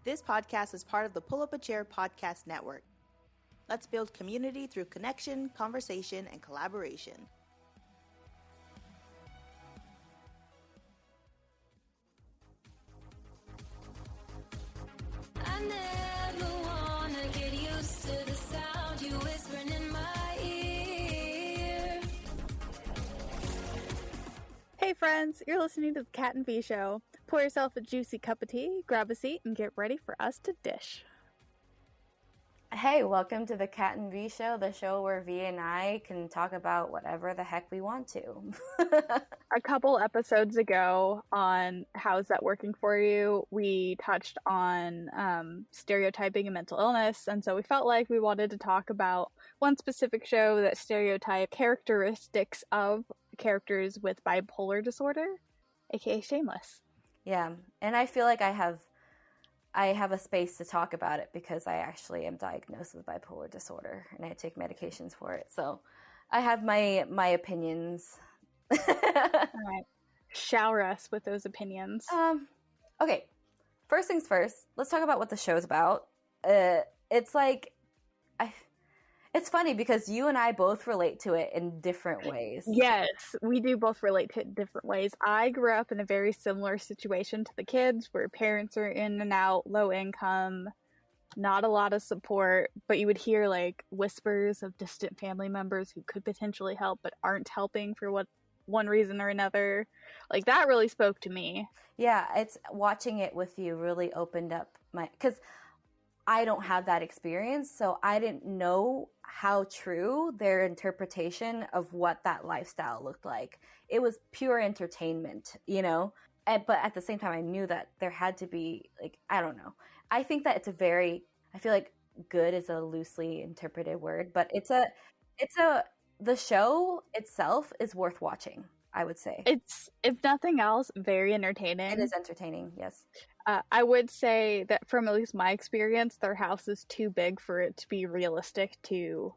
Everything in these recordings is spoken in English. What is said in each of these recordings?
This podcast is part of the Pull Up a Chair podcast network. Let's build community through connection, conversation, and collaboration. I never wanna get used to the sound you whispering in my ear. Hey friends, you're listening to the Cat and Vee show. Pour yourself a juicy cup of tea, grab a seat, and get ready for us to dish. Hey, welcome to the Cat and Vee show, the show where V and I can talk about whatever the heck we want to. A couple episodes ago on How's That Working For You, we touched on stereotyping and mental illness, and so we felt like we wanted to talk about one specific show that stereotyped characteristics of characters with bipolar disorder, aka Shameless. Yeah, and I feel like I have a space to talk about it because I actually am diagnosed with bipolar disorder and I take medications for it. So I have my opinions. All right. Shower us with those opinions. Okay. First things first, let's talk about what the show's about. It's funny because you and I both relate to it in different ways. Yes, we do both relate to it in different ways. I grew up in a very similar situation to the kids where parents are in and out, low income, not a lot of support, but you would hear like whispers of distant family members who could potentially help but aren't helping for one reason or another. Like that really spoke to me. Yeah, it's watching it with you really opened up because I don't have that experience, so I didn't know how true their interpretation of what that lifestyle looked like. It was pure entertainment, you know? But at the same time, I knew that there had to be, like, I don't know. I think that I feel like good is a loosely interpreted word, but the show itself is worth watching, I would say. It's, if nothing else, very entertaining. It is entertaining, yes. I would say that from at least my experience, their house is too big for it to be realistic to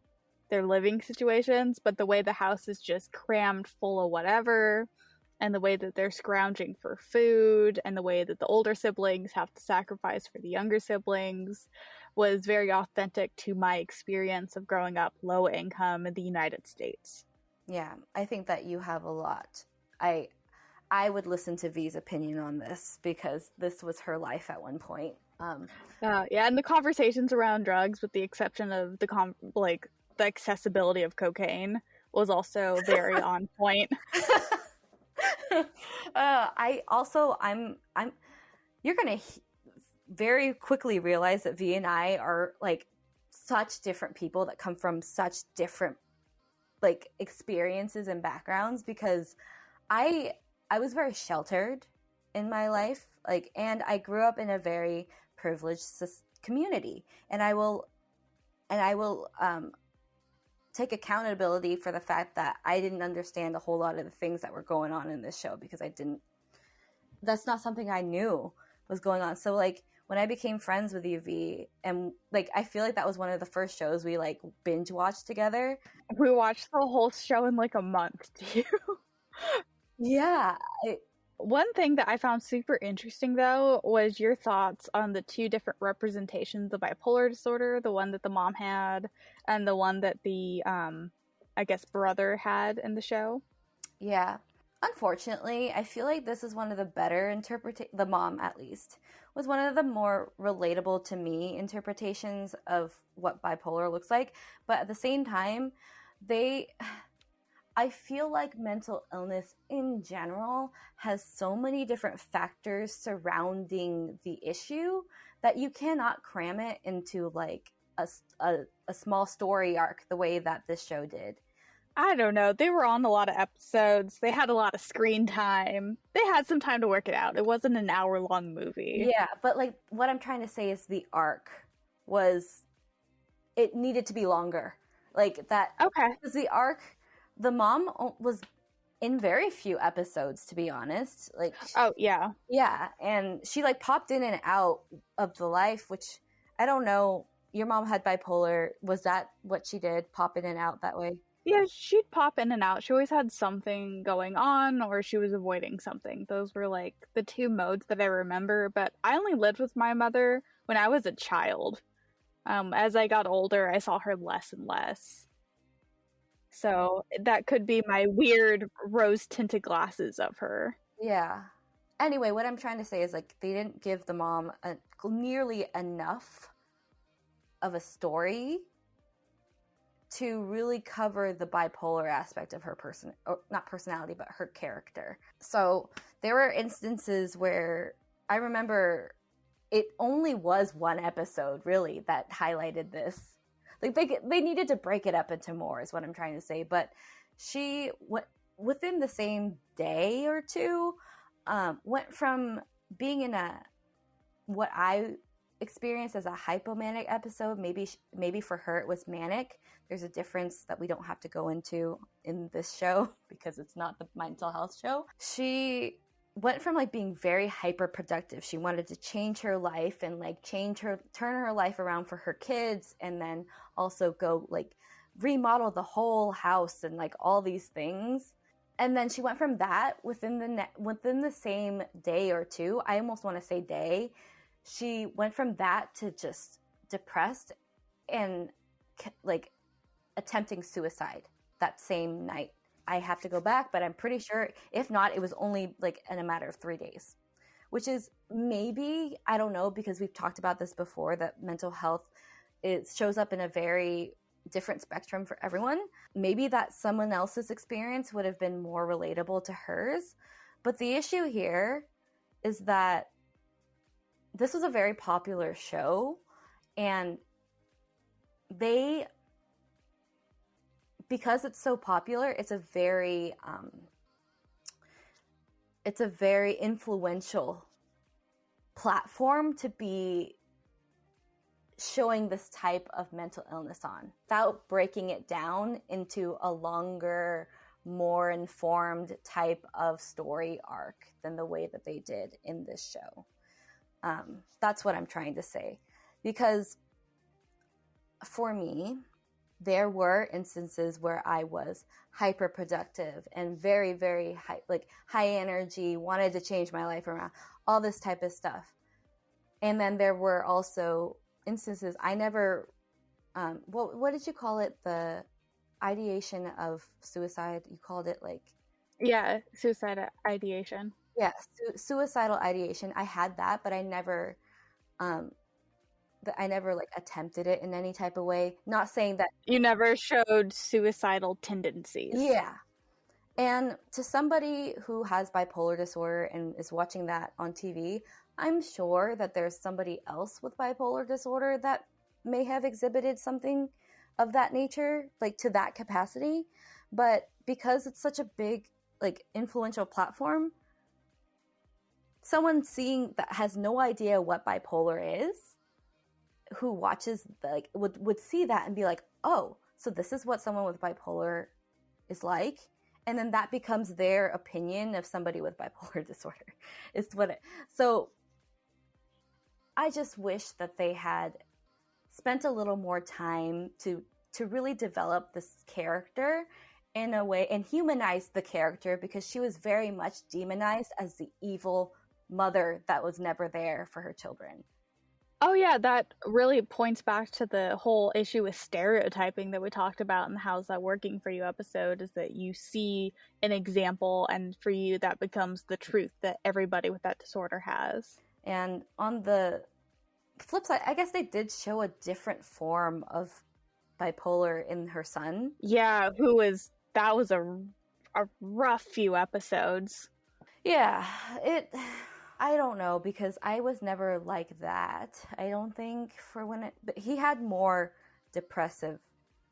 their living situations, but the way the house is just crammed full of whatever, and the way that they're scrounging for food, and the way that the older siblings have to sacrifice for the younger siblings was very authentic to my experience of growing up low income in the United States. Yeah, I think that you have a lot. I would listen to V's opinion on this because this was her life at one point. And the conversations around drugs, with the exception of the accessibility of cocaine, was also very on point. You're gonna very quickly realize that V and I are like such different people that come from such different like experiences and backgrounds, because I was very sheltered in my life, and I grew up in a very privileged community, and I will take accountability for the fact that I didn't understand a whole lot of the things that were going on in this show because that's not something I knew was going on. So like when I became friends with UV, and like I feel like that was one of the first shows we like binge watched together. We watched the whole show in like a month too. Yeah. One thing that I found super interesting, though, was your thoughts on the two different representations of bipolar disorder, the one that the mom had and the one that the, brother had in the show. Yeah. Unfortunately, I feel like this is one of the better the mom, at least, was one of the more relatable to me interpretations of what bipolar looks like. But at the same time, I feel like mental illness in general has so many different factors surrounding the issue that you cannot cram it into like a small story arc the way that this show did. I don't know. They were on a lot of episodes. They had a lot of screen time. They had some time to work it out. It wasn't an hour-long movie. Yeah, but like what I'm trying to say is the arc it needed to be longer. Like that. Okay. Because the arc, the mom was in very few episodes, to be honest. Like, oh yeah, yeah, and she like popped in and out of the life, which I don't know. Your mom had bipolar. Was that what she did? Pop in and out that way? Yeah, she'd pop in and out. She always had something going on, or she was avoiding something. Those were like the two modes that I remember. But I only lived with my mother when I was a child. As I got older, I saw her less and less. So that could be my weird rose tinted glasses of her. Yeah. Anyway, what I'm trying to say is like they didn't give the mom nearly enough of a story to really cover the bipolar aspect of her person, or not personality, but her character. So there were instances where I remember it only was one episode really that highlighted this. Like they needed to break it up into more is what I'm trying to say. But she within the same day or two went from being in what I experienced as a hypomanic episode. Maybe for her it was manic. There's a difference that we don't have to go into in this show because it's not the mental health show. She went from like being very hyper productive. She wanted to change her life and like turn her life around for her kids, and then also go like remodel the whole house and like all these things. And then she went from that within the same day or two. I almost want to say day. She went from that to just depressed and like attempting suicide that same night. I have to go back, but I'm pretty sure if not, it was only like in a matter of 3 days, which is maybe, I don't know, because we've talked about this before, that mental health, it shows up in a very different spectrum for everyone. Maybe that someone else's experience would have been more relatable to hers. But the issue here is that this was a very popular show, and because it's so popular, it's a very influential platform to be showing this type of mental illness on, without breaking it down into a longer, more informed type of story arc than the way that they did in this show. That's what I'm trying to say. Because for me, there were instances where I was hyper productive and very, very high energy, wanted to change my life around, all this type of stuff. And then there were also instances I never, what did you call it? The ideation of suicide. You called it like... Yeah, suicide ideation. Yeah, suicidal ideation. I had that, but I never like attempted it in any type of way. Not saying that you never showed suicidal tendencies. Yeah. And to somebody who has bipolar disorder and is watching that on TV, I'm sure that there's somebody else with bipolar disorder that may have exhibited something of that nature, like to that capacity. But because it's such a big, like, influential platform, someone seeing that has no idea what bipolar is, who watches like would see that and be like, oh, so this is what someone with bipolar is like, and then that becomes their opinion of somebody with bipolar disorder. So I just wish that they had spent a little more time to really develop this character in a way and humanize the character, because she was very much demonized as the evil mother that was never there for her children. Oh yeah, that really points back to the whole issue with stereotyping that we talked about in the How's That Working For You episode, is that you see an example and for you that becomes the truth that everybody with that disorder has. And on the flip side, I guess they did show a different form of bipolar in her son. Yeah, that was a rough few episodes. Yeah, I don't know, because I was never like that. I don't think but he had more depressive.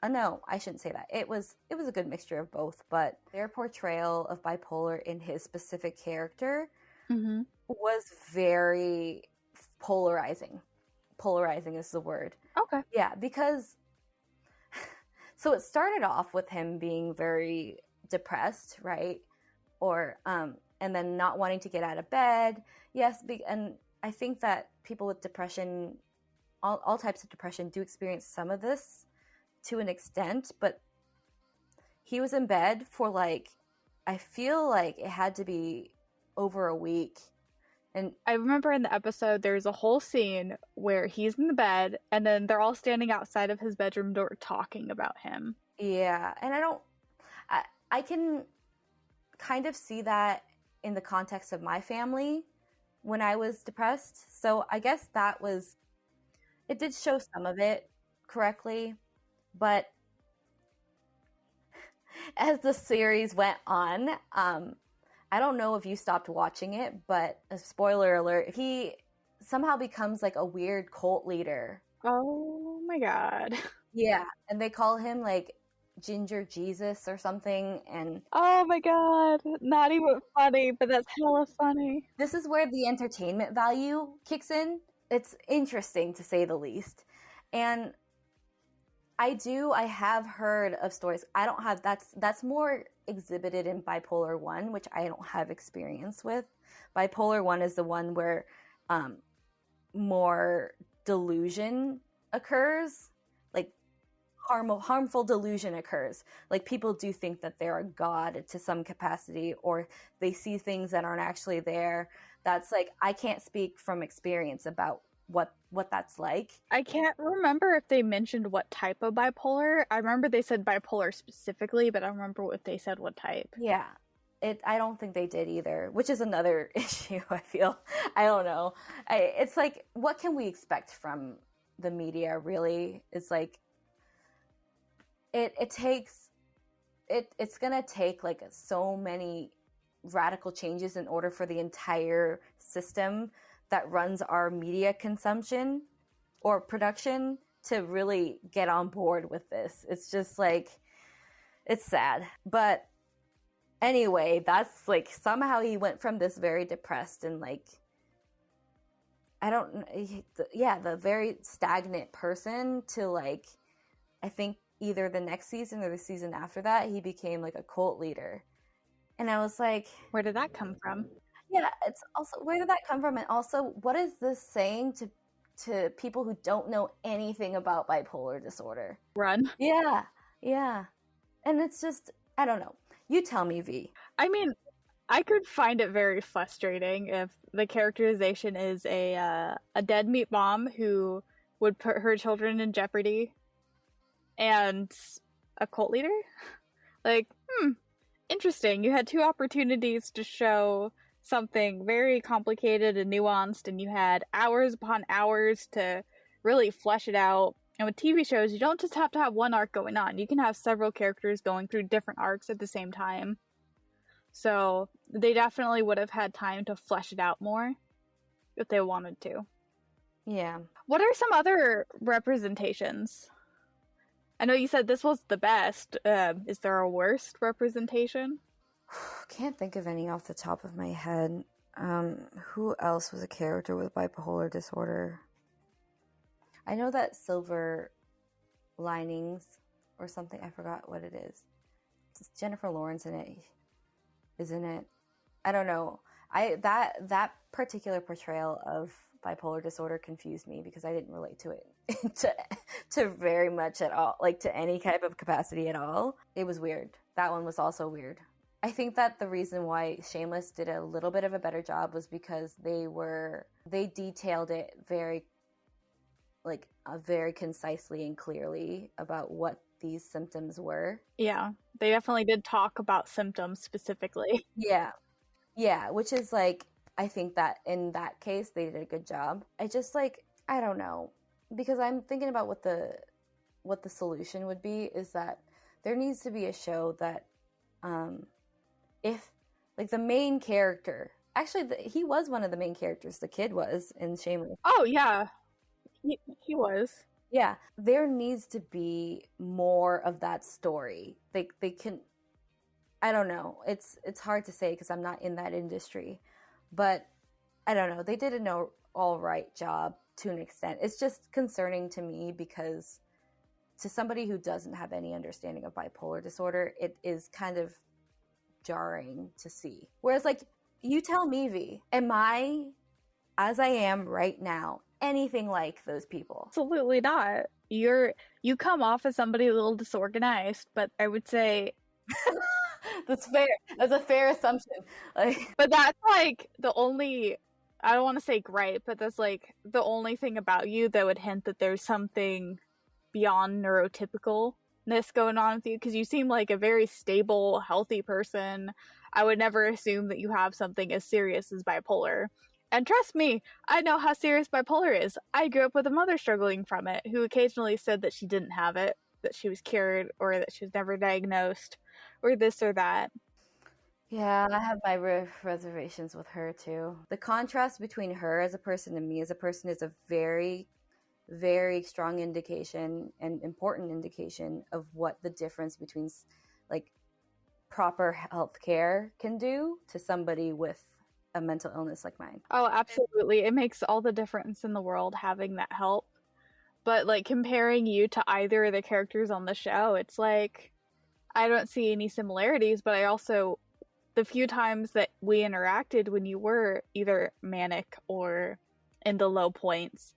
No, I shouldn't say that. It was a good mixture of both, but their portrayal of bipolar in his specific character was very polarizing. Polarizing is the word. Okay. Yeah, because so it started off with him being very depressed, right? Or and then not wanting to get out of bed. Yes, and I think that people with depression, all types of depression, do experience some of this to an extent, but he was in bed for like, I feel like it had to be over a week. And I remember in the episode, there's a whole scene where he's in the bed, and then they're all standing outside of his bedroom door talking about him. yeah, and I can kind of see that in the context of my family when I was depressed. So I guess it did show some of it correctly, but as the series went on, I don't know if you stopped watching it, but a spoiler alert, he somehow becomes like a weird cult leader. Oh my god. Yeah, and they call him like Ginger Jesus or something, and Oh my god. Not even funny, but that's hella funny. this is where the entertainment value kicks in. It's interesting to say the least. And I have heard of stories. I don't have, that's more exhibited in bipolar 1, which I don't have experience with. Bipolar 1 is the one where more delusion occurs, like harmful delusion occurs. Like people do think that they're a god to some capacity, or they see things that aren't actually there. That's like, I can't speak from experience about what that's like. I can't remember if they mentioned what type of bipolar. I remember they said bipolar specifically, but I don't remember if they said what type. Yeah. I don't think they did either, which is another issue, I feel. I don't know. It's like, what can we expect from the media, really? It's like, it's going to take like so many radical changes in order for the entire system that runs our media consumption or production to really get on board with this. It's just like, it's sad. But anyway, that's like, somehow he went from this very depressed and like, the very stagnant person to like, I think either the next season or the season after that, he became like a cult leader. And I was like, where did that come from? Yeah, it's also, where did that come from? And also, what is this saying to people who don't know anything about bipolar disorder? Run. Yeah. And it's just, I don't know. You tell me, V. I mean, I could find it very frustrating if the characterization is a dead meat mom who would put her children in jeopardy and a cult leader. Like, interesting. You had two opportunities to show something very complicated and nuanced, and you had hours upon hours to really flesh it out. And with TV shows, you don't just have to have one arc going on. You can have several characters going through different arcs at the same time. So they definitely would have had time to flesh it out more if they wanted to. Yeah. What are some other representations? I know you said this was the best. Is there a worst representation? Can't think of any off the top of my head. Who else was a character with bipolar disorder? I know that Silver Linings or something. I forgot what it is. It's Jennifer Lawrence in it, isn't it? I don't know. That particular portrayal of bipolar disorder confused me because I didn't relate to it to very much at all, like to any type of capacity at all. It was weird. That one was also weird. I think that the reason why Shameless did a little bit of a better job was because they detailed it very concisely and clearly about what these symptoms were. Yeah, they definitely did talk about symptoms specifically. Yeah, which is like, I think that in that case they did a good job. I just like, I don't know, because I'm thinking about what the solution would be is that there needs to be a show that if like the main character, actually he was one of the main characters, the kid was in Shameless. Oh yeah, he was. Yeah, there needs to be more of that story. They can, I don't know. It's hard to say because I'm not in that industry, but I don't know. They did an all right job to an extent. It's just concerning to me because to somebody who doesn't have any understanding of bipolar disorder, it is kind of jarring to see. Whereas like, you tell me, V, am I, as I am right now, anything like those people? Absolutely not. You come off as somebody a little disorganized, but I would say That's fair. That's a fair assumption. Like, But that's like the only, I don't want to say gripe, but that's like the only thing about you that would hint that there's something beyond neurotypicalness going on with you, because you seem like a very stable, healthy person. I would never assume that you have something as serious as bipolar. And trust me, I know how serious bipolar is. I grew up with a mother struggling from it, who occasionally said that she didn't have it, that she was cured, or that she was never diagnosed, or this or that. yeah, I have my reservations with her too. The contrast between her as a person and me as a person is a very, very strong indication and important indication of what the difference between like proper health care can do to somebody with a mental illness like mine. Oh, absolutely. It makes all the difference in the world having that help. But like comparing you to either of the characters on the show, it's like I don't see any similarities, but I also, the few times that we interacted when you were either manic or in the low points,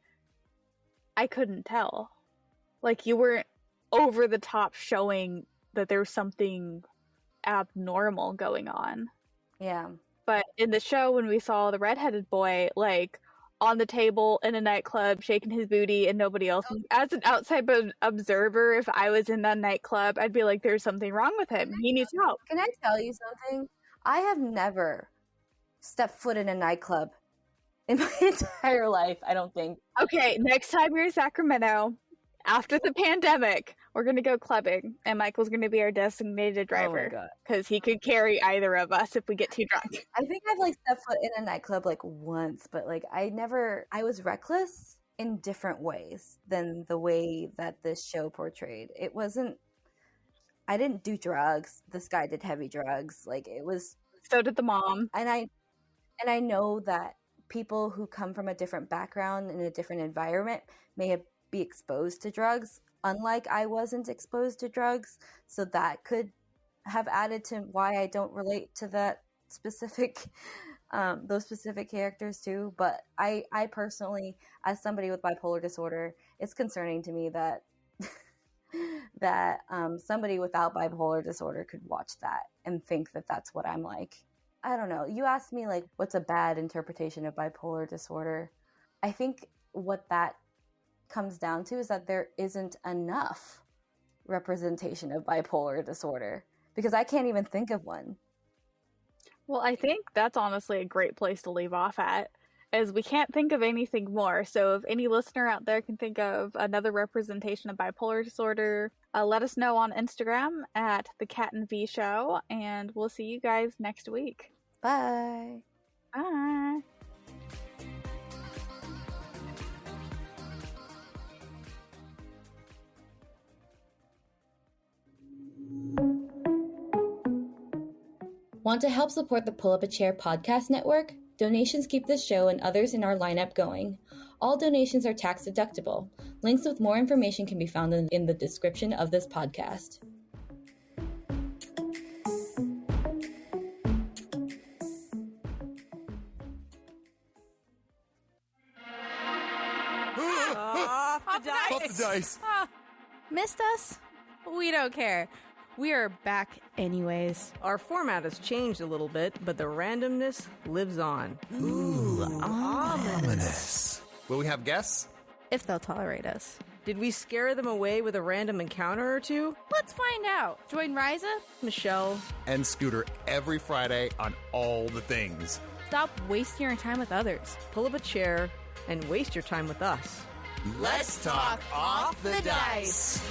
I couldn't tell. Like you weren't over the top showing that there's something abnormal going on. Yeah. But in the show, when we saw the redheaded boy, like, on the table in a nightclub, shaking his booty, and nobody else, as an outside observer, if I was in that nightclub, I'd be like, there's something wrong with him. He needs help. Can I tell you something? I have never stepped foot in a nightclub in my entire life, I don't think. Okay, next time you're in Sacramento, after the pandemic, we're going to go clubbing, and Michael's going to be our designated driver, because he could carry either of us if we get too drunk. I think I've like stepped foot in a nightclub like once, but like I was reckless in different ways than the way that this show portrayed. It wasn't, I didn't do drugs. This guy did heavy drugs. Like it was. So did the mom. And I know that people who come from a different background in a different environment may be exposed to drugs, unlike I wasn't exposed to drugs. So that could have added to why I don't relate to that specific, those specific characters too. But I personally, as somebody with bipolar disorder, it's concerning to me that that somebody without bipolar disorder could watch that and think that that's what I'm like. I don't know. You asked me like, what's a bad interpretation of bipolar disorder? I think what that comes down to is that there isn't enough representation of bipolar disorder, because I can't even think of one. Well, I think that's honestly a great place to leave off at, as we can't think of anything more. So if any listener out there can think of another representation of bipolar disorder, let us know on Instagram at the Cat and Vee Show, and we'll see you guys next week. Bye. Bye. Want to help support the Pull Up a Chair podcast network? Donations keep this show and others in our lineup going. All donations are tax deductible. Links with more information can be found in the description of this podcast. Off the dice. Missed us? We don't care. We are back anyways. Our format has changed a little bit, but the randomness lives on. Ooh, ominous. Will we have guests? If they'll tolerate us. Did we scare them away with a random encounter or two? Let's find out. Join Riza, Michelle, And Scooter every Friday on all the things. stop wasting your time with others. pull up a chair, and waste your time with us. Let's talk off the dice.